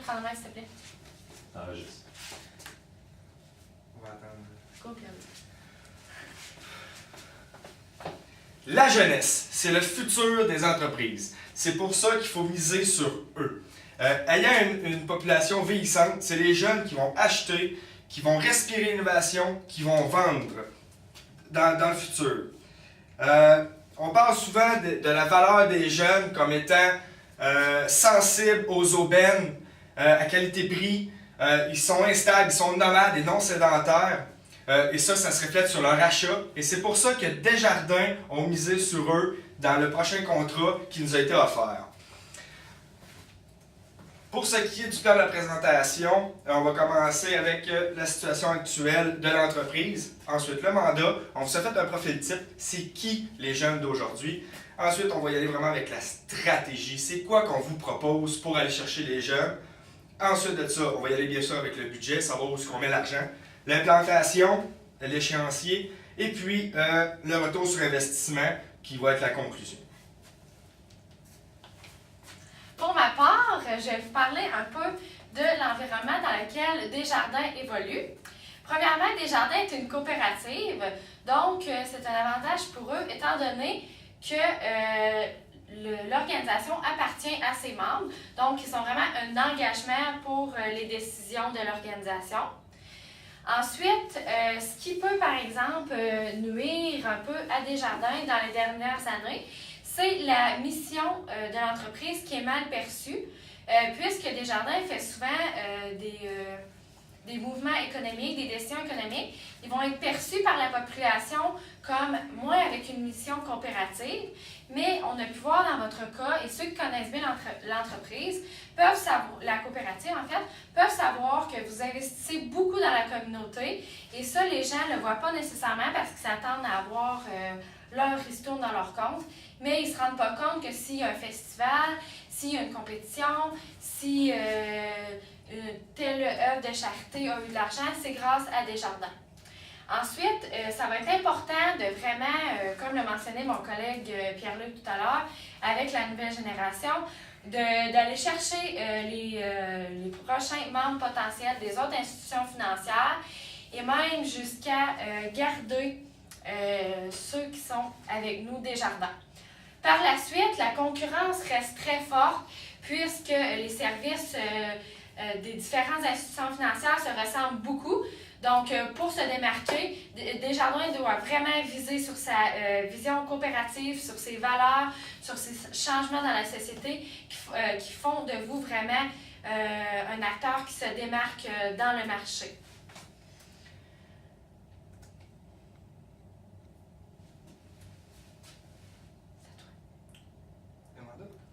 chronomètre, s'il te plaît. Enregistre. On va attendre. Go, Pierre. La jeunesse, c'est le futur des entreprises. C'est pour ça qu'il faut miser sur eux. Ayant une population vieillissante, c'est les jeunes qui vont acheter, qui vont respirer l'innovation, qui vont vendre dans le futur. On parle souvent de la valeur des jeunes comme étant sensibles aux aubaines, à qualité-prix. Ils sont instables, ils sont nomades et non sédentaires. Et ça se reflète sur leur achat. Et c'est pour ça que Desjardins ont misé sur eux dans le prochain contrat qui nous a été offert. Pour ce qui est du plan de présentation, on va commencer avec la situation actuelle de l'entreprise. Ensuite, le mandat. On s'est fait un profil type. C'est qui les jeunes d'aujourd'hui? Ensuite, on va y aller vraiment avec la stratégie. C'est quoi qu'on vous propose pour aller chercher les jeunes? Ensuite de ça, on va y aller bien sûr avec le budget, savoir où est-ce qu'on met l'argent. L'implantation, l'échéancier, et puis le retour sur investissement qui va être la conclusion. Pour ma part, je vais vous parler un peu de l'environnement dans lequel Desjardins évolue. Premièrement, Desjardins est une coopérative, donc c'est un avantage pour eux étant donné que l'organisation appartient à ses membres, donc ils ont vraiment un engagement pour les décisions de l'organisation. Ensuite, ce qui peut par exemple nuire un peu à Desjardins dans les dernières années, c'est la mission de l'entreprise qui est mal perçue, puisque Desjardins fait souvent des mouvements économiques, des décisions économiques. Ils vont être perçus par la population comme moins avec une mission coopérative, mais on a pu voir dans votre cas, et ceux qui connaissent bien l'entreprise, peuvent savoir, la coopérative en fait, peuvent savoir que vous investissez beaucoup dans la communauté, et ça, les gens ne le voient pas nécessairement parce qu'ils s'attendent à avoir leur ristourne dans leur compte, mais ils ne se rendent pas compte que s'il y a un festival, s'il y a une compétition, si une telle œuvre de charité a eu de l'argent, c'est grâce à Desjardins. Ensuite, ça va être important de vraiment, comme le mentionnait mon collègue Pierre-Luc tout à l'heure, avec la nouvelle génération, d'aller chercher les prochains membres potentiels des autres institutions financières et même jusqu'à garder ceux qui sont avec nous Desjardins. Par la suite, la concurrence reste très forte puisque les services des différentes institutions financières se ressemblent beaucoup. Donc, pour se démarquer, Desjardins doit vraiment viser sur sa vision coopérative, sur ses valeurs, sur ses changements dans la société qui font de vous vraiment un acteur qui se démarque dans le marché.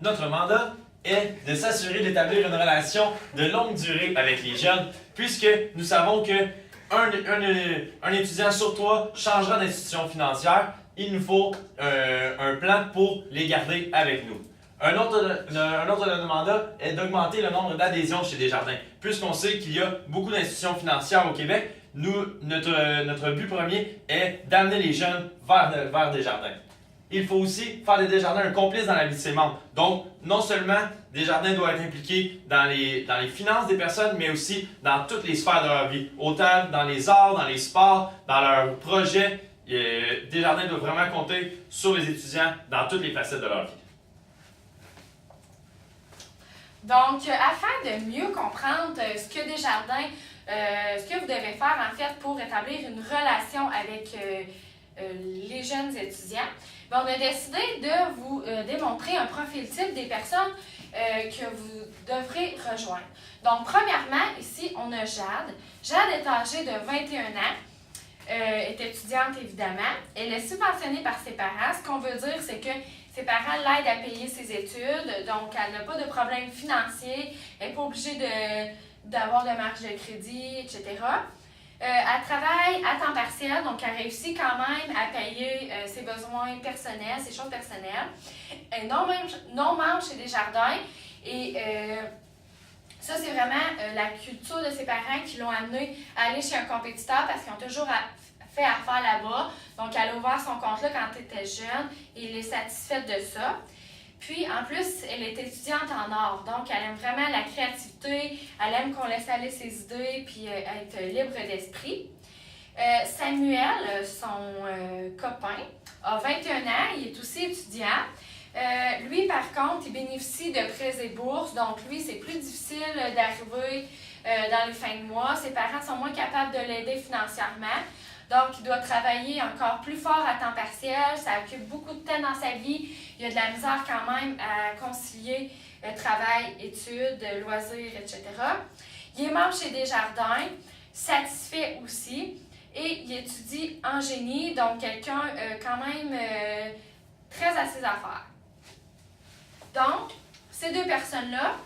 Notre mandat est de s'assurer d'établir une relation de longue durée avec les jeunes, puisque nous savons que un étudiant sur trois changera d'institution financière. Il nous faut un plan pour les garder avec nous. Un autre de nos mandats est d'augmenter le nombre d'adhésions chez Desjardins. Puisqu'on sait qu'il y a beaucoup d'institutions financières au Québec, notre but premier est d'amener les jeunes vers Desjardins. Il faut aussi faire de Desjardins un complice dans la vie de ses membres. Donc, non seulement Desjardins doit être impliqué dans les finances des personnes, mais aussi dans toutes les sphères de leur vie. Autant dans les arts, dans les sports, dans leurs projets. Desjardins doit vraiment compter sur les étudiants dans toutes les facettes de leur vie. Donc, afin de mieux comprendre ce que Desjardins, ce que vous devez faire en fait pour établir une relation avec les jeunes étudiants, on a décidé de vous démontrer un profil type des personnes que vous devrez rejoindre. Donc, premièrement, ici, on a Jade. Jade est âgée de 21 ans, est étudiante évidemment. Elle est subventionnée par ses parents. Ce qu'on veut dire, c'est que ses parents l'aident à payer ses études, donc elle n'a pas de problème financier, elle n'est pas obligée d'avoir de marge de crédit, etc. Elle travaille à temps partiel, donc elle réussit quand même à payer ses besoins personnels, ses choses personnelles. Elle est non membre chez Desjardins et ça, c'est vraiment la culture de ses parents qui l'ont amenée à aller chez un compétiteur parce qu'ils ont toujours fait affaire là-bas. Donc, elle a ouvert son compte là quand elle était jeune et elle est satisfaite de ça. Puis, en plus, elle est étudiante en art, donc elle aime vraiment la créativité, elle aime qu'on laisse aller ses idées, puis être libre d'esprit. Samuel, son copain, a 21 ans, il est aussi étudiant. Lui, par contre, il bénéficie de prêts et bourses, donc lui, c'est plus difficile d'arriver dans les fins de mois. Ses parents sont moins capables de l'aider financièrement. Donc, il doit travailler encore plus fort à temps partiel. Ça occupe beaucoup de temps dans sa vie. Il a de la misère quand même à concilier travail, études, loisirs, etc. Il est membre chez Desjardins, satisfait aussi. Et il étudie en génie, donc quelqu'un quand même très à ses affaires. Donc, ces deux personnes-là,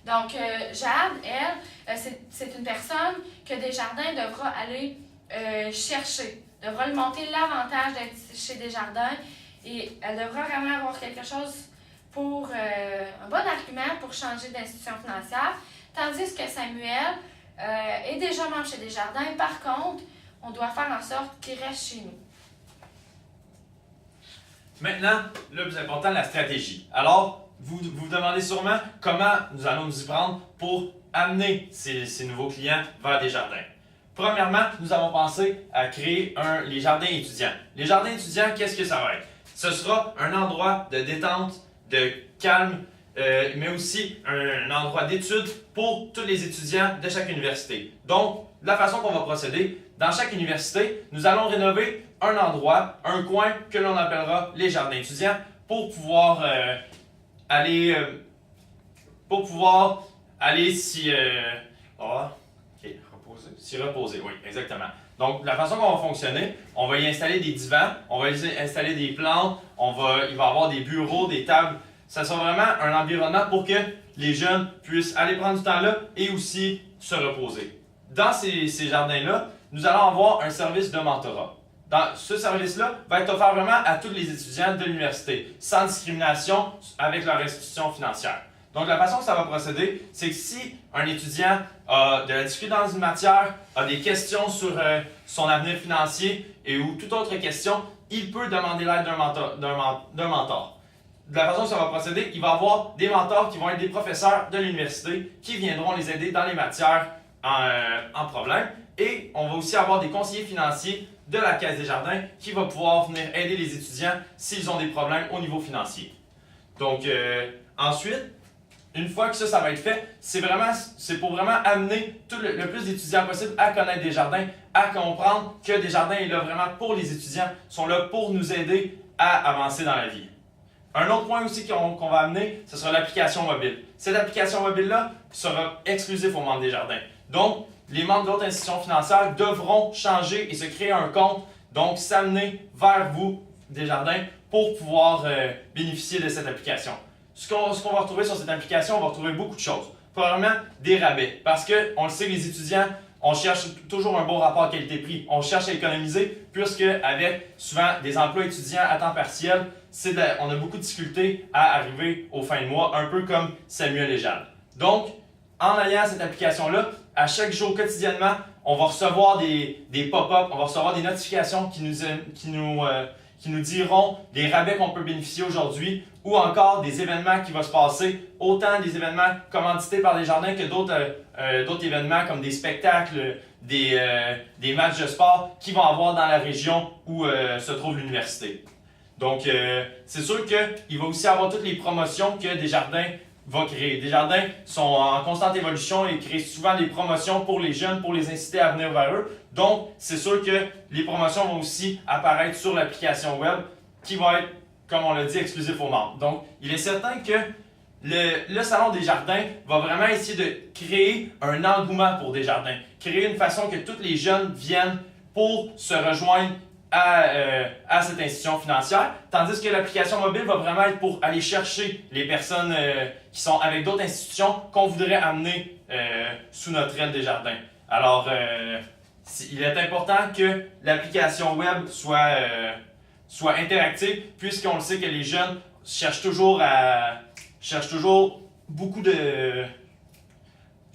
donc, Jade, elle, c'est une personne que Desjardins devra aller chercher, devra lui monter l'avantage d'être chez Desjardins et elle devra vraiment avoir quelque chose pour un bon argument pour changer d'institution financière, tandis que Samuel est déjà membre chez Desjardins. Par contre, on doit faire en sorte qu'il reste chez nous. Maintenant, le plus important, la stratégie. Alors, vous vous demandez sûrement comment nous allons nous y prendre pour amener ces nouveaux clients vers Desjardins. Premièrement, nous avons pensé à créer les jardins étudiants. Les jardins étudiants, qu'est-ce que ça va être? Ce sera un endroit de détente, de calme, mais aussi un endroit d'étude pour tous les étudiants de chaque université. Donc, la façon qu'on va procéder, dans chaque université, nous allons rénover un endroit, un coin que l'on appellera les jardins étudiants pour pouvoir aller s'y reposer. Oui, exactement. Donc, la façon qu'on va fonctionner, on va y installer des divans, on va y installer des plantes, il va y avoir des bureaux, des tables. Ça sera vraiment un environnement pour que les jeunes puissent aller prendre du temps là et aussi se reposer. Dans ces jardins-là, nous allons avoir un service de mentorat. Ce service-là va être offert vraiment à tous les étudiants de l'université, sans discrimination avec leur institution financière. Donc, la façon que ça va procéder, c'est que si un étudiant a de la difficulté dans une matière, a des questions sur son avenir financier ou toute autre question, il peut demander l'aide d'un mentor. De la façon que ça va procéder, il va avoir des mentors qui vont être des professeurs de l'université qui viendront les aider dans les matières en problème. Et on va aussi avoir des conseillers financiers de la Caisse des Jardins qui va pouvoir venir aider les étudiants s'ils ont des problèmes au niveau financier. Donc, ensuite, une fois que ça va être fait, c'est pour vraiment amener le plus d'étudiants possible à connaître Desjardins, à comprendre que Desjardins est là vraiment pour les étudiants, sont là pour nous aider à avancer dans la vie. Un autre point aussi qu'on va amener, ce sera l'application mobile. Cette application mobile-là sera exclusive aux membres Desjardins. Donc, les membres d'autres institutions financières devront changer et se créer un compte, donc s'amener vers vous, Desjardins, pour pouvoir bénéficier de cette application. Ce qu'on va retrouver sur cette application, on va retrouver beaucoup de choses. Premièrement, des rabais, parce qu'on le sait, les étudiants, on cherche toujours un bon rapport qualité-prix. On cherche à économiser, puisque avec souvent des emplois étudiants à temps partiel, on a beaucoup de difficultés à arriver aux fins de mois, un peu comme Samuel et Jade. Donc, en ayant cette application-là, à chaque jour, quotidiennement, on va recevoir des pop-up, on va recevoir des notifications qui nous diront des rabais qu'on peut bénéficier aujourd'hui ou encore des événements qui vont se passer, autant des événements commandités par Desjardins que d'autres événements comme des spectacles, des matchs de sport qui vont avoir dans la région où se trouve l'université. Donc, c'est sûr qu'il va aussi avoir toutes les promotions que Desjardins va créer. Desjardins sont en constante évolution et créent souvent des promotions pour les jeunes, pour les inciter à venir vers eux. Donc, c'est sûr que les promotions vont aussi apparaître sur l'application web qui va être, comme on l'a dit, exclusif aux membres. Donc, il est certain que le Salon Desjardins va vraiment essayer de créer un engouement pour Desjardins, créer une façon que tous les jeunes viennent pour se rejoindre à cette institution financière, tandis que l'application mobile va vraiment être pour aller chercher les personnes qui sont avec d'autres institutions qu'on voudrait amener sous notre aile Desjardins. Alors, il est important que l'application web soit interactive, puisqu'on le sait que les jeunes cherchent toujours beaucoup de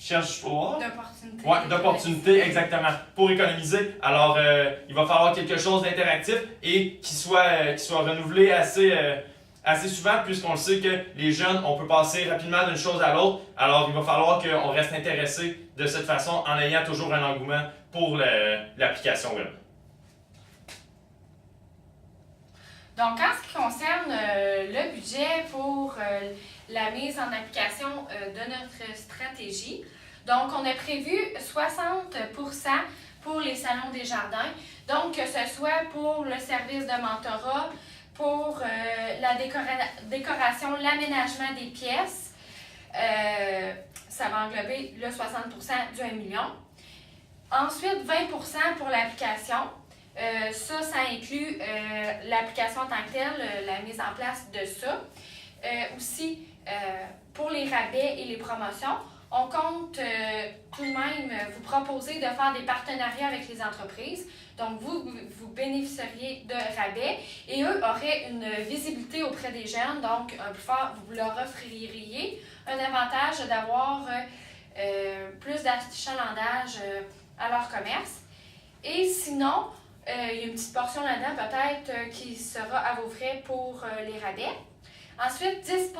cherchent D'opportunités. Ouais, d'opportunités, exactement, pour économiser. Alors, il va falloir quelque chose d'interactif et qui soit renouvelé assez souvent, puisqu'on le sait que les jeunes, on peut passer rapidement d'une chose à l'autre. Alors, il va falloir qu'on reste intéressé de cette façon en ayant toujours un engouement pour l'application web. Donc, en ce qui concerne le budget pour la mise en application de notre stratégie, donc on a prévu 60% pour les salons des jardins. Donc, que ce soit pour le service de mentorat, pour la décoration, l'aménagement des pièces, ça va englober le 60% du 1 million. Ensuite, 20% pour l'application. Ça inclut l'application en tant que telle, la mise en place de ça. Aussi, pour les rabais et les promotions, on compte tout de même vous proposer de faire des partenariats avec les entreprises. Donc, vous bénéficieriez de rabais et eux auraient une visibilité auprès des jeunes. Donc, vous leur offririez un avantage d'avoir plus d'achalandage à leur commerce. Et sinon, il y a une petite portion là-dedans peut-être qui sera à vos frais pour les rabais. Ensuite, 10%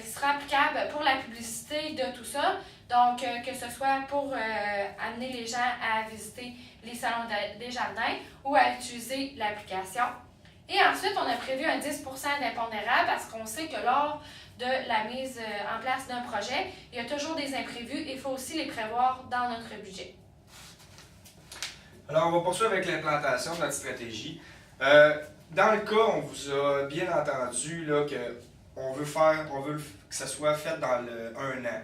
qui sera applicable pour la publicité de tout ça. Donc, que ce soit pour amener les gens à visiter les salons des jardins ou à utiliser l'application. Et ensuite, on a prévu un 10% d'impondérable parce qu'on sait que lors de la mise en place d'un projet, il y a toujours des imprévus et il faut aussi les prévoir dans notre budget. Alors, on va poursuivre avec l'implantation de notre stratégie. Dans le cas, on vous a bien entendu là, on veut que ça soit fait dans le 1 an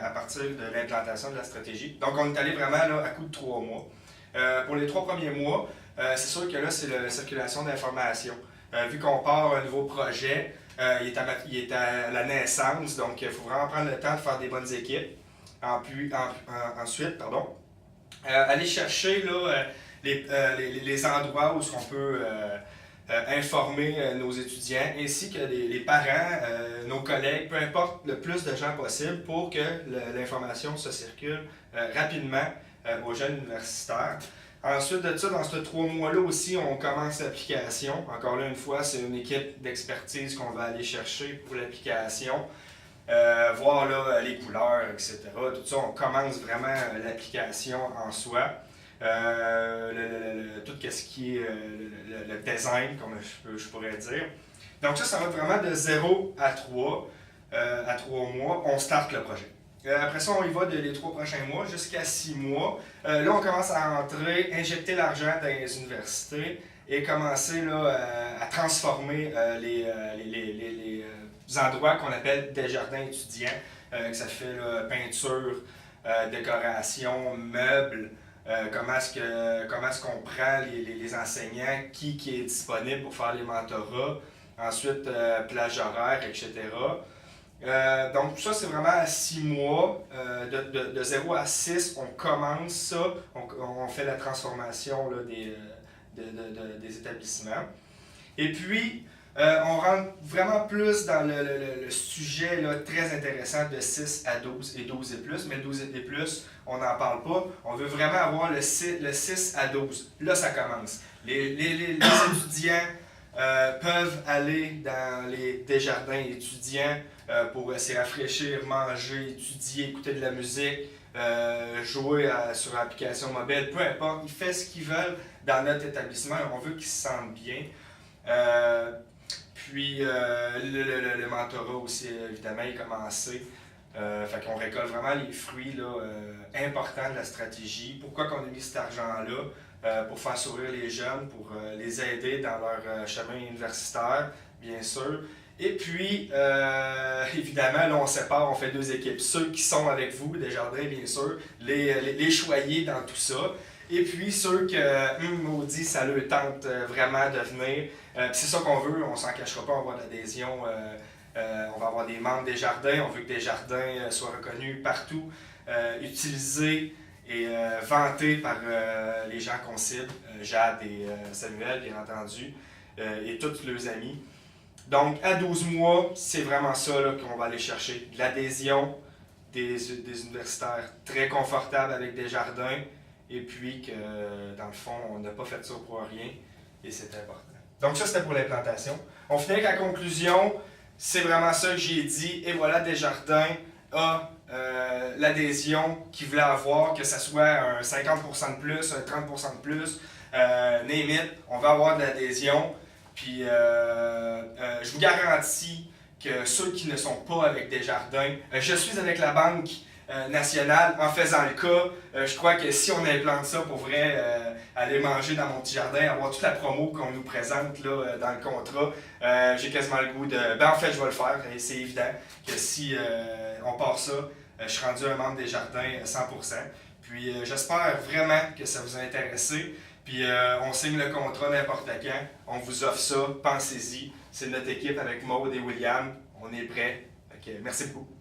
à partir de l'implantation de la stratégie. Donc, on est allé vraiment là, à coup de 3 mois. Pour les 3 premiers mois, c'est sûr que là, c'est la circulation d'informations. Vu qu'on part un nouveau projet, il est à la naissance, donc il faut vraiment prendre le temps de faire des bonnes équipes. Ensuite, aller chercher là, les endroits où on peut informer nos étudiants ainsi que les parents, nos collègues, peu importe, le plus de gens possible pour que l'information se circule rapidement aux jeunes universitaires. Ensuite de ça, dans ces 3 mois-là aussi, on commence l'application. Encore là, une fois, c'est une équipe d'expertise qu'on va aller chercher pour l'application. Voir là, les couleurs, etc. Tout ça, on commence vraiment l'application en soi. Tout ce qui est le design, comme je pourrais dire. Donc ça va vraiment de 0 à 3 mois, on starte le projet. Après ça, on y va les 3 prochains mois jusqu'à 6 mois. Là, on commence à entrer, injecter l'argent dans les universités et commencer là, à transformer les endroits qu'on appelle des jardins étudiants, que ça fait là, peinture, décoration, meubles. Comment est-ce qu'on prend les enseignants, qui est disponible pour faire les mentorats, ensuite plage horaire, etc. Donc tout ça, c'est vraiment à 6 mois. De 0 à 6, on commence ça, on fait la transformation là, des établissements. Et puis, on rentre vraiment plus dans le sujet là, très intéressant de 6 à 12 et 12 et plus, mais le 12 et plus, on n'en parle pas. On veut vraiment avoir le 6 à 12. Là, ça commence. Les étudiants peuvent aller dans les Desjardins étudiants pour se rafraîchir, manger, étudier, écouter de la musique, jouer sur l'application mobile, peu importe. Ils font ce qu'ils veulent dans notre établissement. On veut qu'ils se sentent bien. Puis le mentorat aussi, évidemment, est commencé. Fait qu'on récolte vraiment les fruits là, importants de la stratégie. Pourquoi qu'on a mis cet argent-là? Pour faire sourire les jeunes, pour les aider dans leur chemin universitaire, bien sûr. Et puis, évidemment, là, on sépare, on fait 2 équipes. Ceux qui sont avec vous, Desjardins, bien sûr, les choyés dans tout ça. Et puis, ceux que, maudit, ça leur tente vraiment de venir. C'est ça qu'on veut, on s'en cachera pas, on va avoir de l'adhésion. On va avoir des membres des jardins, on veut que des jardins soient reconnus partout, utilisés et vantés par les gens qu'on cible, Jade et Samuel, bien entendu, et tous leurs amis. Donc, à 12 mois, c'est vraiment ça là, qu'on va aller chercher. De l'adhésion, des universitaires très confortables avec des jardins, et puis que, dans le fond, on n'a pas fait ça pour rien, et c'est important. Donc ça, c'était pour l'implantation. On finit avec la conclusion. C'est vraiment ça que j'ai dit. Et voilà, Desjardins a l'adhésion qu'il voulait avoir, que ce soit un 50% de plus, un 30% de plus, name it, on va avoir de l'adhésion. Puis je vous garantis que ceux qui ne sont pas avec Desjardins, je suis avec la Banque nationale en faisant le cas. Je crois que si on implante ça pour vrai, aller manger dans mon petit jardin, avoir toute la promo qu'on nous présente là, dans le contrat, j'ai quasiment le goût de... Ben en fait, je vais le faire. Et c'est évident que si on part ça, je suis rendu un membre des jardins 100%. Puis j'espère vraiment que ça vous a intéressé. Puis on signe le contrat n'importe quand. On vous offre ça. Pensez-y. C'est notre équipe avec Maud et William. On est prêts. Merci beaucoup.